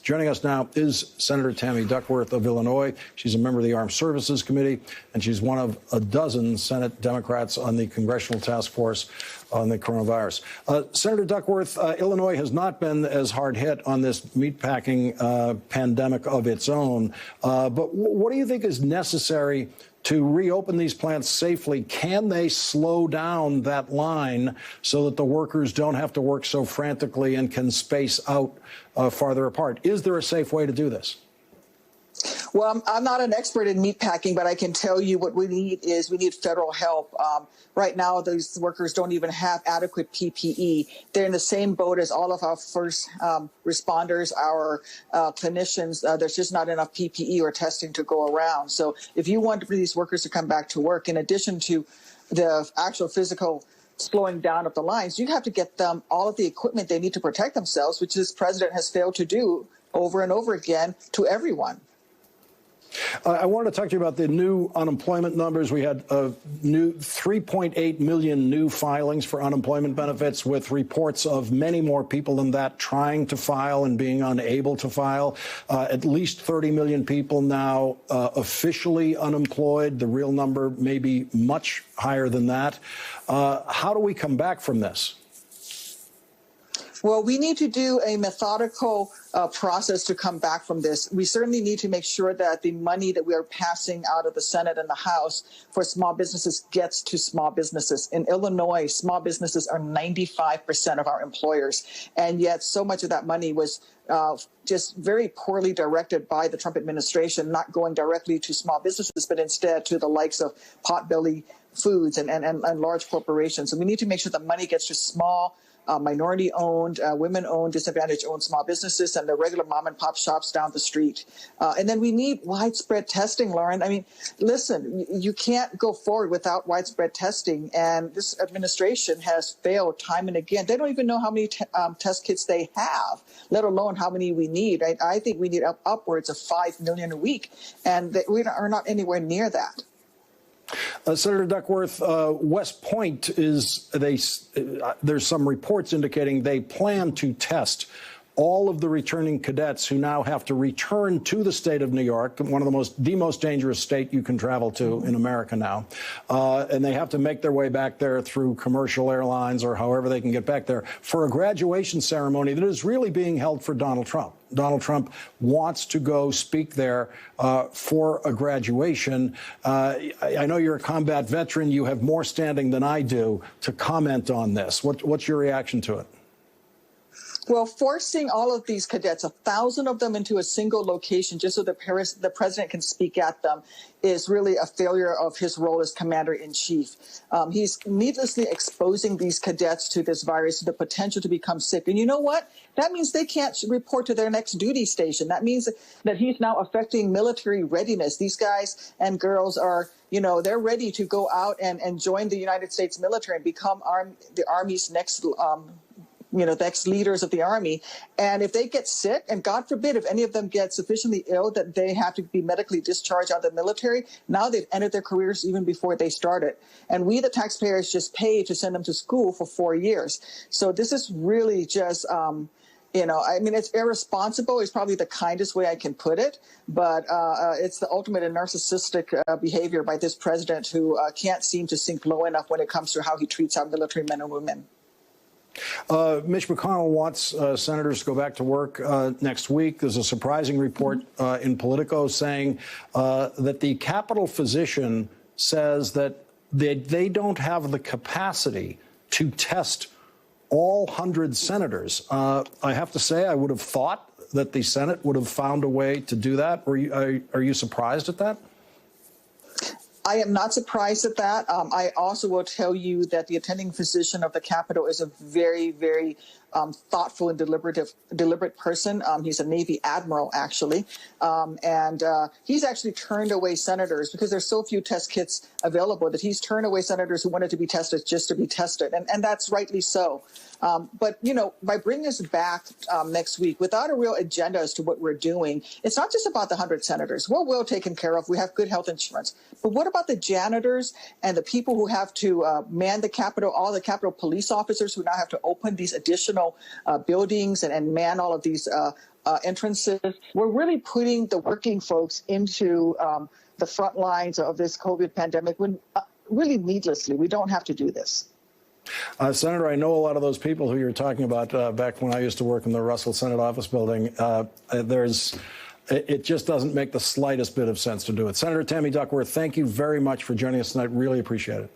Joining us now is Senator Tammy Duckworth of Illinois. She's a member of the Armed Services Committee, and she's one of a dozen Senate Democrats on the Congressional Task Force on the coronavirus. Senator Duckworth, Illinois has not been as hard hit on this meatpacking pandemic of its own. But what do you think is necessary to reopen these plants safely? Can they slow down that line so that the workers don't have to work so frantically and can space out farther apart? Is there a safe way to do this? Well, I'm not an expert in meatpacking, but I can tell you what we need is we need federal help. Right now, those workers don't even have adequate PPE. They're in the same boat as all of our first responders, our clinicians. There's just not enough PPE or testing to go around. So if you want these workers to come back to work, in addition to the actual physical slowing down of the lines, you have to get them all of the equipment they need to protect themselves, which this president has failed to do over and over again to everyone. I wanted to talk to you about the new unemployment numbers. We had new 3.8 million new filings for unemployment benefits, with reports of many more people than that trying to file and being unable to file. At least 30 million people now officially unemployed. The real number may be much higher than that. How do we come back from this? Well, we need to do a methodical process to come back from this. We certainly need to make sure that the money that we are passing out of the Senate and the House for small businesses gets to small businesses. In Illinois, small businesses are 95% of our employers, and yet so much of that money was just very poorly directed by the Trump administration, not going directly to small businesses, but instead to the likes of Potbelly Foods and large corporations. So we need to make sure the money gets to small, minority-owned, women-owned, disadvantaged-owned small businesses and the regular mom-and-pop shops down the street. And then we need widespread testing, Lauren. I mean, listen, you can't go forward without widespread testing, and this administration has failed time and again. They don't even know how many test kits they have, let alone how many we need. I think we need upwards of 5 million a week, and we are not anywhere near that. Senator Duckworth, West Point there's some reports indicating they plan to test all of the returning cadets who now have to return to the state of New York, one of the most dangerous state you can travel to in America now. And they have to make their way back there through commercial airlines or however they can get back there for a graduation ceremony that is really being held for Donald Trump. Donald Trump wants to go speak there for a graduation. I know you're a combat veteran. You have more standing than I do to comment on this. What's your reaction to it? Well, forcing all of these cadets, 1,000 of them, into a single location just so the president can speak at them is really a failure of his role as commander-in-chief. He's needlessly exposing these cadets to this virus, to the potential to become sick. And you know what? That means they can't report to their next duty station. That means that he's now affecting military readiness. These guys and girls are, they're ready to go out and join the United States military and become the Army's next next leaders of the Army. And if they get sick, and God forbid if any of them get sufficiently ill that they have to be medically discharged out of the military, now they've ended their careers even before they started. And we, the taxpayers, just pay to send them to school for 4 years. So this is really just, it's irresponsible is probably the kindest way I can put it, but it's the ultimate in narcissistic behavior by this president who can't seem to sink low enough when it comes to how he treats our military men and women. Mitch McConnell wants senators to go back to work next week. There's a surprising report in Politico saying that the Capitol physician says that they don't have the capacity to test all 100 senators. I have to say, I would have thought that the Senate would have found a way to do that. Are you surprised at that? I am not surprised at that. I also will tell you that the attending physician of the Capitol is a very, very thoughtful and deliberate person. He's a Navy admiral, actually. And he's actually turned away senators because there's so few test kits available that he's turned away senators who wanted to be tested just to be tested. And that's rightly so. But, by bringing us back next week without a real agenda as to what we're doing, it's not just about the 100 senators. We're well taken care of. We have good health insurance. But what about the janitors and the people who have to man the Capitol, all the Capitol police officers who now have to open these additional buildings and man all of these entrances. We're really putting the working folks into the front lines of this COVID pandemic when really needlessly. We don't have to do this. Senator, I know a lot of those people who you're talking about back when I used to work in the Russell Senate office building. It just doesn't make the slightest bit of sense to do it. Senator Tammy Duckworth, thank you very much for joining us tonight. Really appreciate it.